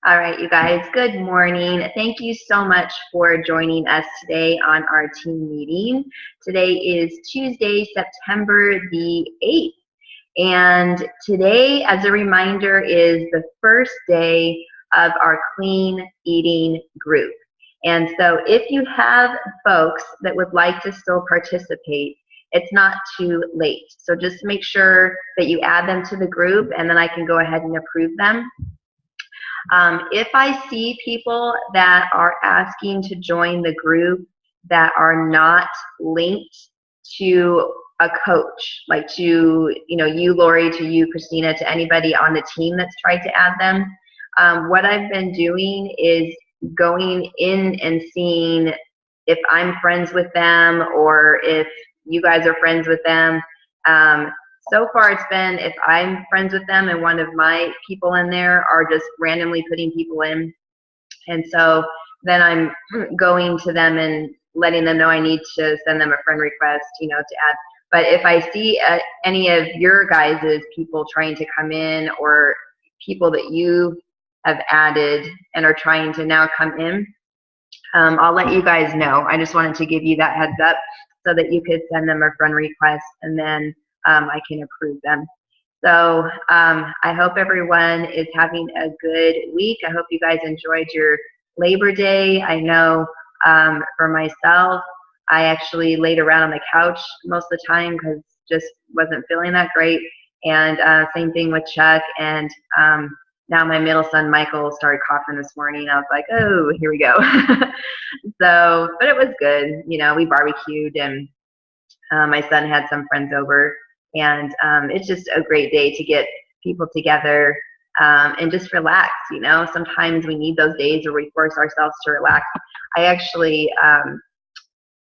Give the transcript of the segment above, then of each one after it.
All right, you guys, good morning. Thank you so much for joining us today on our team meeting. Today is Tuesday, September the 8th. And today, as a reminder, is the first day of our clean eating group. And so if you have folks that would like to still participate, it's not too late. So just make sure that you add them to the group, and then I can go ahead and approve them. If I see people that are asking to join the group that are not linked to a coach, like to, you, Lori, to you, Christina, to anybody on the team that's tried to add them, what I've been doing is going in and seeing if I'm friends with them or if you guys are friends with them. So far it's been if I'm friends with them and one of my people in there are just randomly putting people in. And so then I'm going to them and letting them know I need to send them a friend request, to add. But if I see any of your guys' people trying to come in or people that you have added and are trying to now come in, I'll let you guys know. I just wanted to give you that heads up so that you could send them a friend request and then I can approve them. So I hope everyone is having a good week. I hope you guys enjoyed your Labor Day. I know for myself, I actually laid around on the couch most of the time because just wasn't feeling that great. And same thing with Chuck. And now my middle son, Michael, started coughing this morning. I was like, oh, here we go. So, but it was good. We barbecued and my son had some friends over. And it's just a great day to get people together and just relax. Sometimes we need those days where we force ourselves to relax. I actually,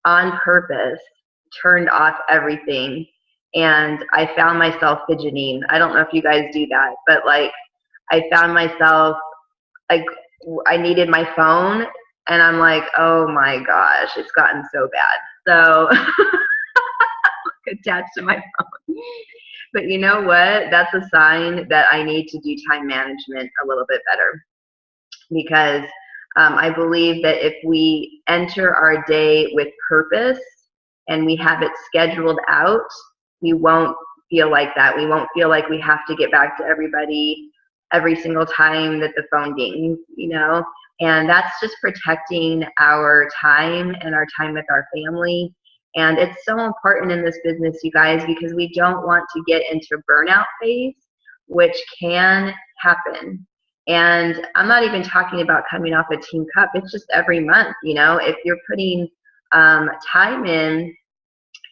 on purpose, turned off everything and I found myself fidgeting. I don't know if you guys do that, but like I found myself like I needed my phone and I'm like, oh my gosh, it's gotten so bad. So attached to my phone. But you know what? That's a sign that I need to do time management a little bit better because I believe that if we enter our day with purpose and we have it scheduled out, we won't feel like that. We won't feel like we have to get back to everybody every single time that the phone dings, and that's just protecting our time and our time with our family. And it's so important in this business, you guys, because we don't want to get into burnout phase, which can happen. And I'm not even talking about coming off a Team Cup. It's just every month, if you're putting time in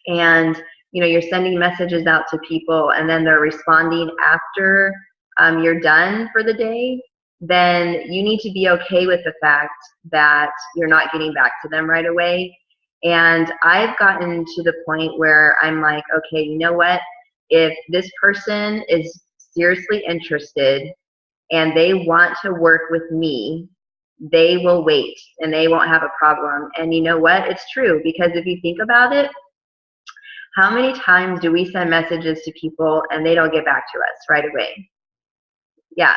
and, you're sending messages out to people and then they're responding after you're done for the day, then you need to be okay with the fact that you're not getting back to them right away. And I've gotten to the point where I'm like, okay, you know what? If this person is seriously interested and they want to work with me, they will wait and they won't have a problem. And you know what? It's true, because if you think about it, how many times do we send messages to people and they don't get back to us right away? Yeah.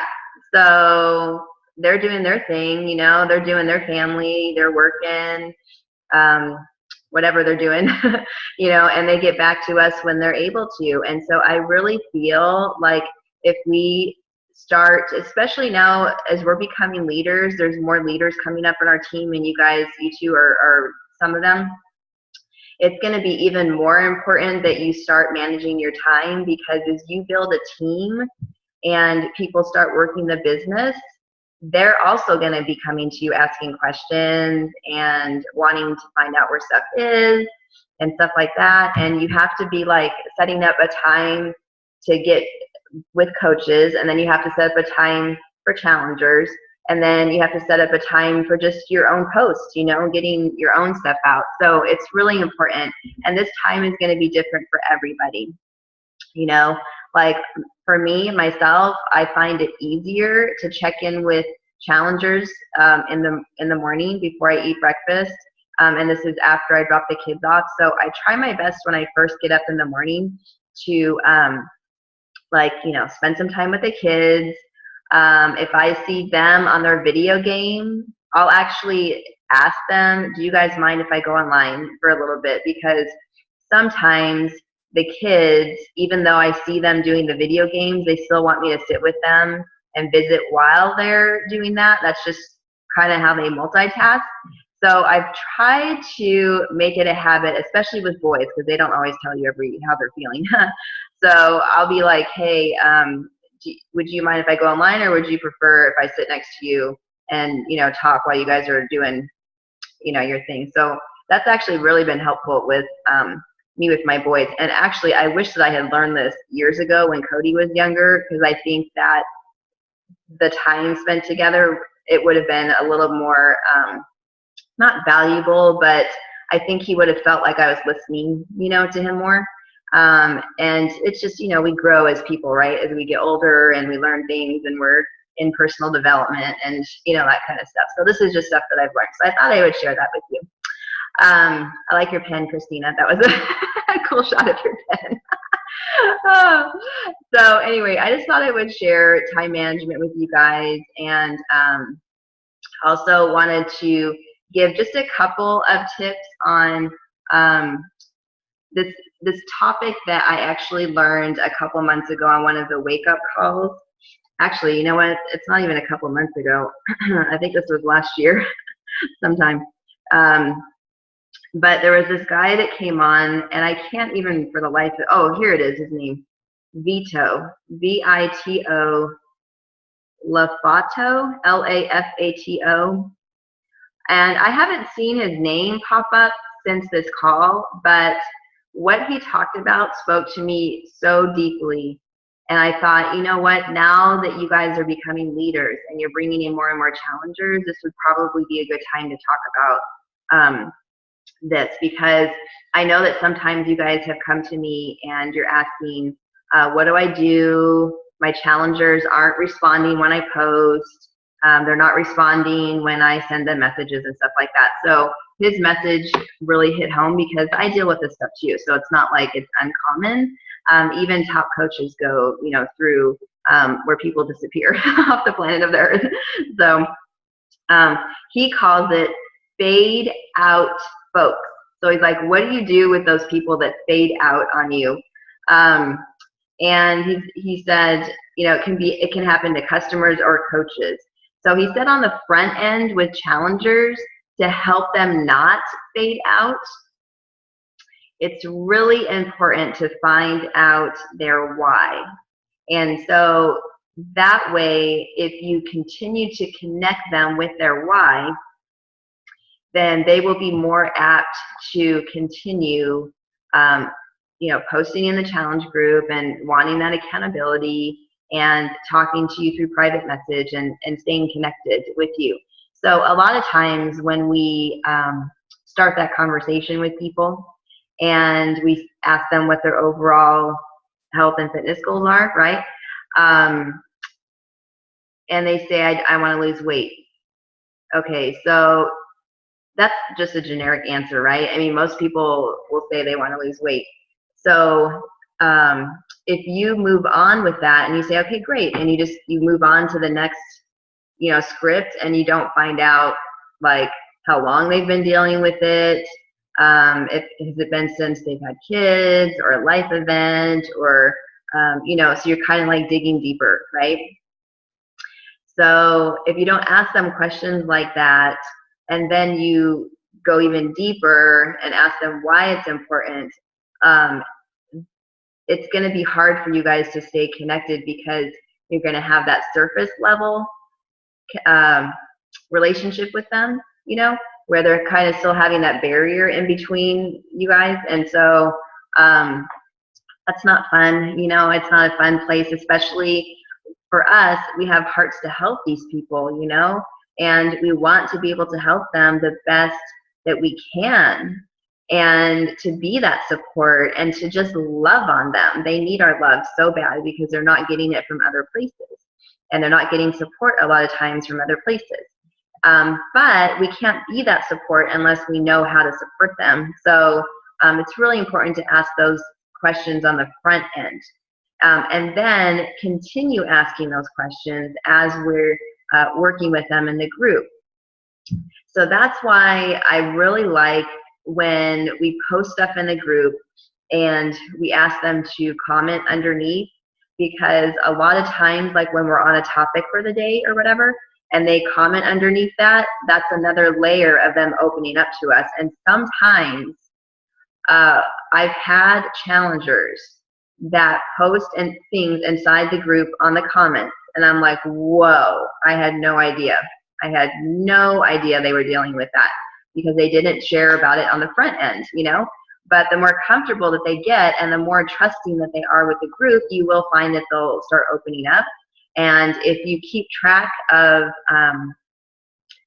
So they're doing their thing, they're doing their family, they're working, whatever they're doing, and they get back to us when they're able to. And so I really feel like if we start, especially now as we're becoming leaders, there's more leaders coming up in our team, and you guys, you two are some of them. It's going to be even more important that you start managing your time, because as you build a team and people start working the business, they're also going to be coming to you asking questions and wanting to find out where stuff is and stuff like that. And you have to be like setting up a time to get with coaches, and then you have to set up a time for challengers, and then you have to set up a time for just your own posts, getting your own stuff out. So it's really important. And this time is going to be different for everybody. Like for me, myself, I find it easier to check in with challengers in the morning before I eat breakfast. And this is after I drop the kids off. So I try my best when I first get up in the morning to spend some time with the kids, If I see them on their video game, I'll actually ask them, do you guys mind if I go online for a little bit? Because sometimes the kids, even though I see them doing the video games, they still want me to sit with them and visit while they're doing that. That's just kind of how they multitask. So I've tried to make it a habit, especially with boys, because they don't always tell you how they're feeling. So I'll be like, hey, would you mind if I go online, or would you prefer if I sit next to you and, you know, talk while you guys are doing, you know, your thing? So that's actually really been helpful with me with my boys. And actually, I wish that I had learned this years ago when Cody was younger, because I think that the time spent together, it would have been a little more, not valuable, but I think he would have felt like I was listening, you know, to him more. And it's just, you know, we grow as people, right? As we get older and we learn things and we're in personal development and, you know, that kind of stuff. So this is just stuff that I've learned. So I thought I would share that with you. I like your pen, Christina. That was a cool shot of your pen. Oh. So anyway, I just thought I would share time management with you guys, and also wanted to give just a couple of tips on this topic that I actually learned a couple months ago on one of the wake up calls. Actually, you know what? It's not even a couple months ago. I think this was last year sometime. But there was this guy that came on, and I can't even for the life of, oh, here it is, his name. Vito, V-I-T-O, Lafato, L-A-F-A-T-O. And I haven't seen his name pop up since this call, but what he talked about spoke to me so deeply. And I thought, you know what, now that you guys are becoming leaders and you're bringing in more and more challengers, this would probably be a good time to talk about this, because I know that sometimes you guys have come to me and you're asking, what do I do? My challengers aren't responding when I post. They're not responding when I send them messages and stuff like that. So his message really hit home, because I deal with this stuff too. So it's not like it's uncommon. Even top coaches go, you know, through where people disappear off the planet of the earth. So he calls it fade out folks. So he's like, what do you do with those people that fade out on you? And he said, you know, it can happen to customers or coaches. So he said on the front end with challengers, to help them not fade out, it's really important to find out their why. And so that way, if you continue to connect them with their why, then they will be more apt to continue, you know, posting in the challenge group and wanting that accountability and talking to you through private message and staying connected with you. So a lot of times when we start that conversation with people and we ask them what their overall health and fitness goals are, right? And they say, I want to lose weight. Okay, so that's just a generic answer, right? I mean, most people will say they want to lose weight. So if you move on with that and you say, okay, great, and you move on to the next, you know, script, and you don't find out like how long they've been dealing with it, if has it been since they've had kids or a life event, or you know, so you're kind of like digging deeper, right? So if you don't ask them questions like that, and then you go even deeper and ask them why it's important, it's going to be hard for you guys to stay connected, because you're going to have that surface level relationship with them, you know, where they're kind of still having that barrier in between you guys. And so that's not fun, you know, it's not a fun place, especially for us. We have hearts to help these people, you know, and we want to be able to help them the best that we can, and to be that support and to just love on them. They need our love so bad, because they're not getting it from other places, and they're not getting support a lot of times from other places. But we can't be that support unless we know how to support them. So it's really important to ask those questions on the front end. And then continue asking those questions as we're working with them in the group. So that's why I really like when we post stuff in the group and we ask them to comment underneath, because a lot of times, like when we're on a topic for the day or whatever, and they comment underneath that, that's another layer of them opening up to us. And sometimes I've had challengers that post and things inside the group on the comments, and I'm like, whoa, I had no idea. I had no idea they were dealing with that, because they didn't share about it on the front end, you know? But the more comfortable that they get and the more trusting that they are with the group, you will find that they'll start opening up. And if you keep track of,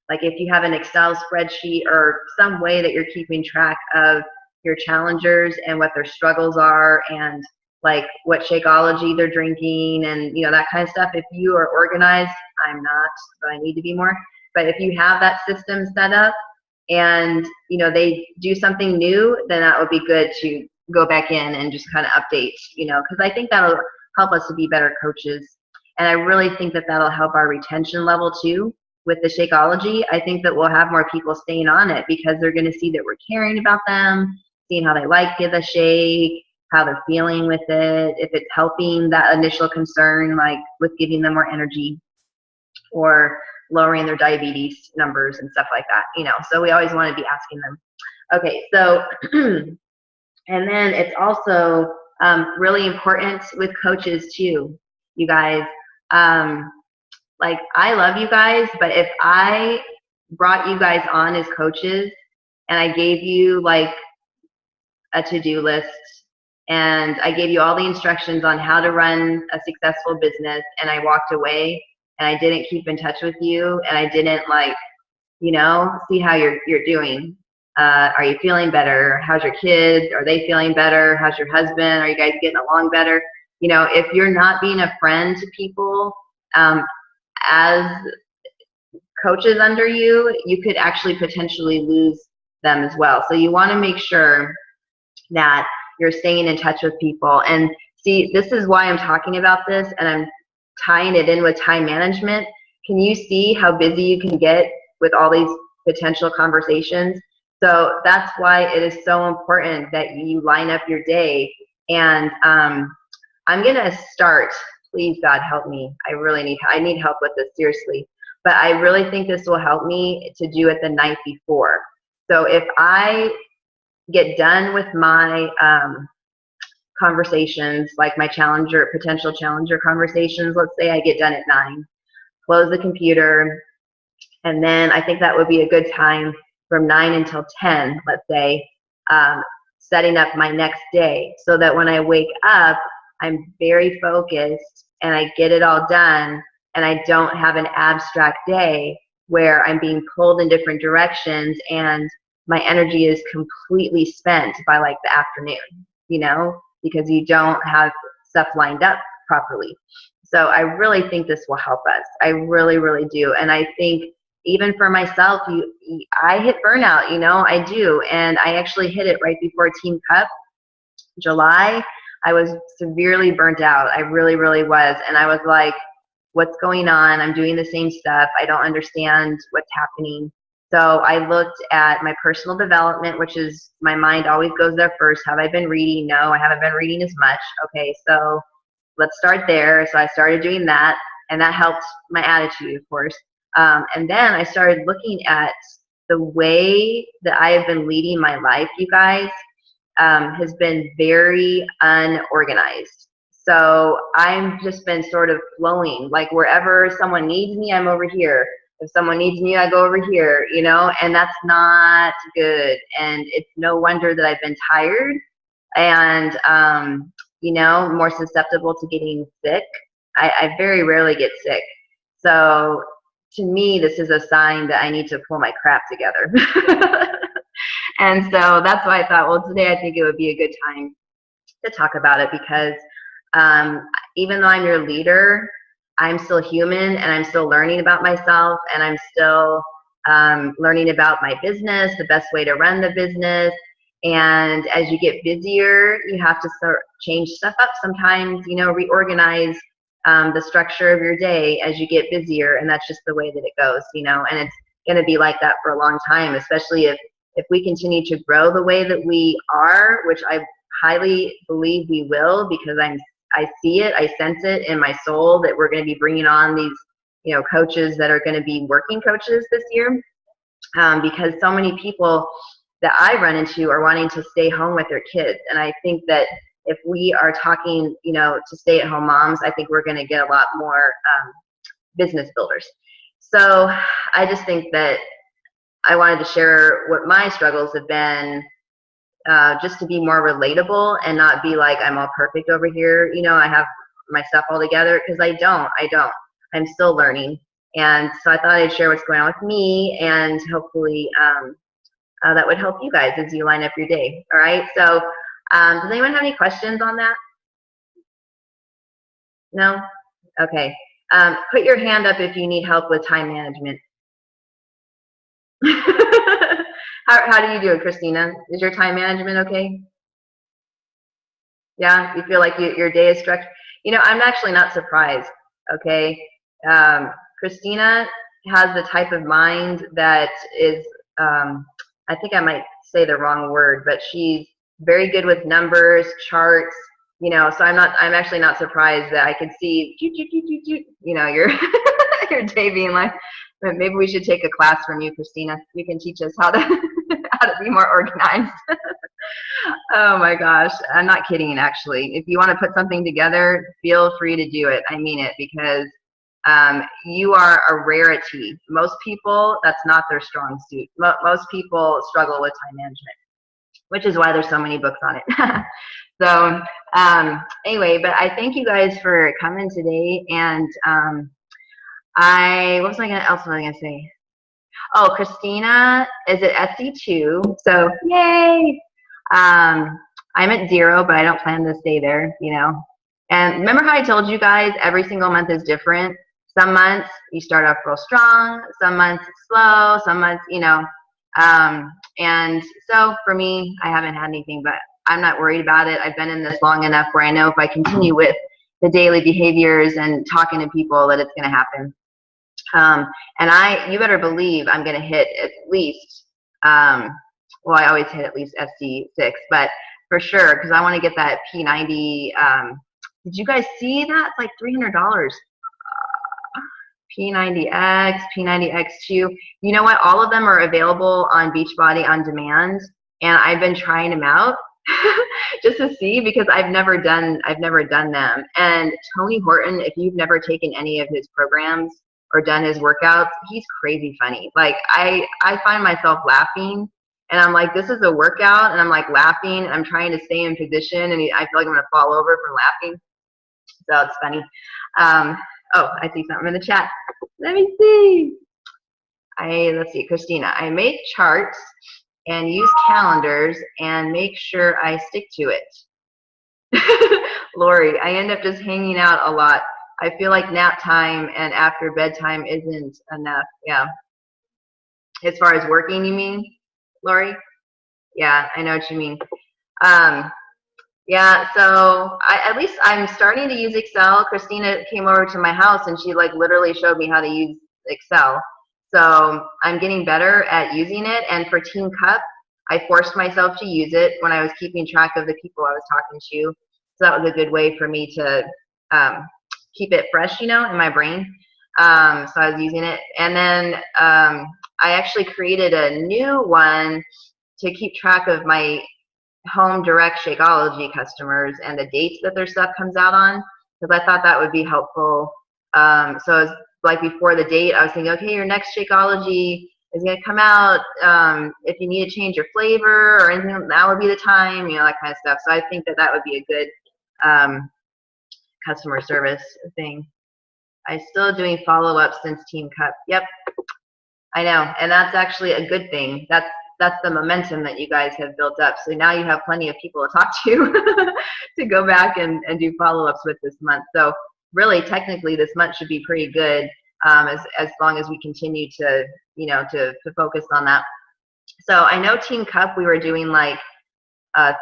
like if you have an Excel spreadsheet or some way that you're keeping track of your challengers and what their struggles are, and like what Shakeology they're drinking, and you know, that kind of stuff. If you are organized, I'm not, but I need to be more. But if you have that system set up and you know they do something new, then that would be good to go back in and just kind of update, you know, because I think that'll help us to be better coaches. And I really think that that'll help our retention level too. With the Shakeology, I think that we'll have more people staying on it because they're going to see that we're caring about them, seeing how they like the shake, how they're feeling with it, if it's helping that initial concern, like with giving them more energy or lowering their diabetes numbers and stuff like that, you know. So we always want to be asking them. Okay, so, and then it's also really important with coaches too, you guys. Like, I love you guys, but if I brought you guys on as coaches and I gave you like a to-do list and I gave you all the instructions on how to run a successful business, and I walked away and I didn't keep in touch with you, and I didn't, like, you know, see how you're doing. Are you feeling better? How's your kids? Are they feeling better? How's your husband? Are you guys getting along better? You know, if you're not being a friend to people, as coaches under you, you could actually potentially lose them as well. So you want to make sure that you're staying in touch with people. And see, this is why I'm talking about this, and I'm tying it in with time management. Can you see how busy you can get with all these potential conversations? So that's why it is so important that you line up your day. And I'm going to start. Please, God, help me. I need help with this, seriously. But I really think this will help me to do it the night before. So if I get done with my conversations, like my potential challenger conversations, let's say I get done at 9, close the computer, and then I think that would be a good time from 9 until 10, let's say, setting up my next day so that when I wake up, I'm very focused and I get it all done, and I don't have an abstract day where I'm being pulled in different directions and my energy is completely spent by like the afternoon, you know, because you don't have stuff lined up properly. So I really think this will help us. I really, really do. And I think even for myself, I hit burnout, you know, I do. And I actually hit it right before Team Cup, July. I was severely burnt out. I really, really was. And I was like, what's going on? I'm doing the same stuff. I don't understand what's happening. So I looked at my personal development, which is, my mind always goes there first. Have I been reading? No, I haven't been reading as much. Okay, so let's start there. So I started doing that, and that helped my attitude, of course. And then I started looking at the way that I have been leading my life, you guys, has been very unorganized. So I've just been sort of flowing, like wherever someone needs me, I'm over here. If someone needs me, I go over here, you know, and that's not good. And it's no wonder that I've been tired and, you know, more susceptible to getting sick. I very rarely get sick. So to me, this is a sign that I need to pull my crap together. And so that's why I thought, well, today I think it would be a good time to talk about it, because even though I'm your leader, I'm still human and I'm still learning about myself, and I'm still learning about my business, the best way to run the business. And as you get busier, you have to start change stuff up sometimes, reorganize the structure of your day as you get busier, and that's just the way that it goes, and it's going to be like that for a long time, especially if we continue to grow the way that we are, which I highly believe we will, because I see it, I sense it in my soul that we're going to be bringing on these, coaches that are going to be working coaches this year, because so many people that I run into are wanting to stay home with their kids. And I think that if we are talking, to stay-at-home moms, I think we're going to get a lot more business builders. So I just think that I wanted to share what my struggles have been, just to be more relatable and not be like I'm all perfect over here. I have my stuff all together, because I don't. I'm still learning. And so I thought I'd share what's going on with me, and hopefully that would help you guys as you line up your day. All right. So does anyone have any questions on that? No? Okay. Put your hand up if you need help with time management. How do you do it, Christina? Is your time management okay? Yeah, you feel like your day is structured. I'm actually not surprised. Okay, Christina has the type of mind that is, I think I might say the wrong word, but she's very good with numbers, charts. So I'm actually not surprised that I could see, your your day being like. But maybe we should take a class from you, Christina. You can teach us how to how to be more organized. Oh my gosh, I'm not kidding, actually. If you want to put something together, feel free to do it. I mean it, because you are a rarity. Most people, that's not their strong suit. Most people struggle with time management, which is why there's so many books on it. So anyway, but I thank you guys for coming today. And what was I gonna say? Oh, Christina is at SC2, so yay! I'm at 0, but I don't plan to stay there, And remember how I told you guys every single month is different? Some months you start off real strong, some months it's slow, some months, and so for me, I haven't had anything, but I'm not worried about it. I've been in this long enough where I know if I continue with the daily behaviors and talking to people that it's going to happen. And you better believe I'm going to hit at least, well, I always hit at least SC6, but for sure, because I want to get that P90. Did you guys see that? It's like $300. P90X, P90X2. You know what? All of them are available on Beachbody on demand, and I've been trying them out just to see, because I've never done them. And Tony Horton, if you've never taken any of his programs or done his workouts, he's crazy funny. Like I find myself laughing, and I'm like, this is a workout, and I'm like laughing, and I'm trying to stay in position, and I feel like I'm gonna fall over from laughing. So it's funny. Oh, I see something in the chat. Let me see. Let's see, Christina. I make charts and use calendars and make sure I stick to it. Lori, I end up just hanging out a lot. I feel like nap time and after bedtime isn't enough. Yeah. As far as working, you mean, Lori? Yeah, I know what you mean. Yeah, so at least I'm starting to use Excel. Christina came over to my house and she like literally showed me how to use Excel. So I'm getting better at using it. And for Team Cup, I forced myself to use it when I was keeping track of the people I was talking to. So that was a good way for me to keep it fresh, in my brain. So I was using it. And then I actually created a new one to keep track of my home direct Shakeology customers and the dates that their stuff comes out on, because I thought that would be helpful. So it's like before the date, I was thinking, okay, your next Shakeology is going to come out. If you need to change your flavor or anything, that would be the time, that kind of stuff. So I think that would be a good customer service thing. I'm still doing follow-up since Team Cup. Yep, I know, and that's actually a good thing. That's the momentum that you guys have built up. So now you have plenty of people to talk to to go back and do follow-ups with this month. So really, technically, this month should be pretty good as long as we continue to, to focus on that. So I know Team Cup, we were doing like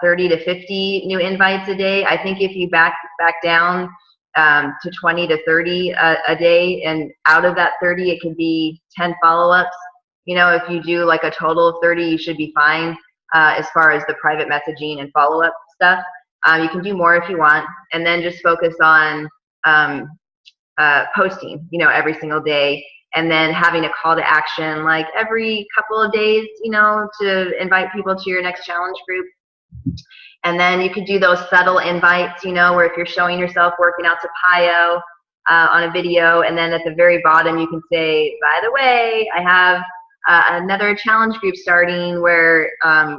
30 to 50 new invites a day. I think if you back down to 20 to 30 a day, and out of that 30, it could be 10 follow-ups. You know, if you do like a total of 30, you should be fine as far as the private messaging and follow-up stuff. You can do more if you want, and then just focus on posting, you know, every single day, and then having a call to action like every couple of days, you know, to invite people to your next challenge group. And then you could do those subtle invites, you know, where if you're showing yourself working out to PIO on a video, and then at the very bottom you can say, by the way, I have another challenge group starting where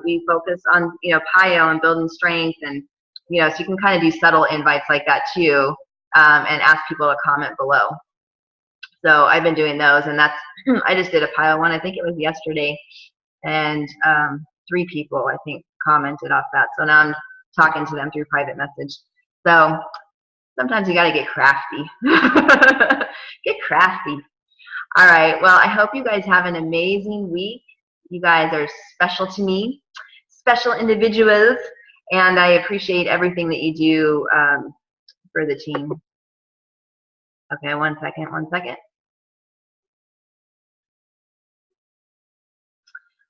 we focus on, you know, PIO and building strength. And, you know, so you can kind of do subtle invites like that too, and ask people to comment below. So I've been doing those, and that's, I just did a PIO one, I think it was yesterday, and 3 people, I think, commented off that. So now I'm talking to them through private message. So sometimes you got to get crafty. Get crafty. All right. Well, I hope you guys have an amazing week. You guys are special to me, special individuals, and I appreciate everything that you do for the team. Okay, one second.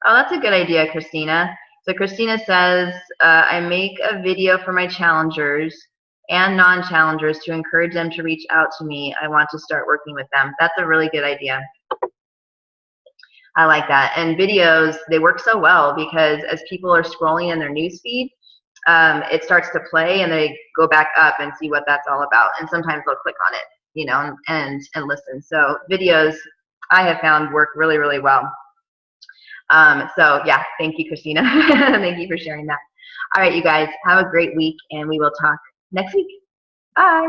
Oh, that's a good idea, Christina. So Christina says, I make a video for my challengers and non-challengers to encourage them to reach out to me. I want to start working with them. That's a really good idea. I like that. And videos, they work so well because as people are scrolling in their newsfeed, it starts to play and they go back up and see what that's all about. And sometimes they'll click on it, you know, and listen. So videos, I have found, work really, really well. So yeah, thank you, Christina. Thank you for sharing that. All right, you guys, have a great week, and we will talk next week. Bye.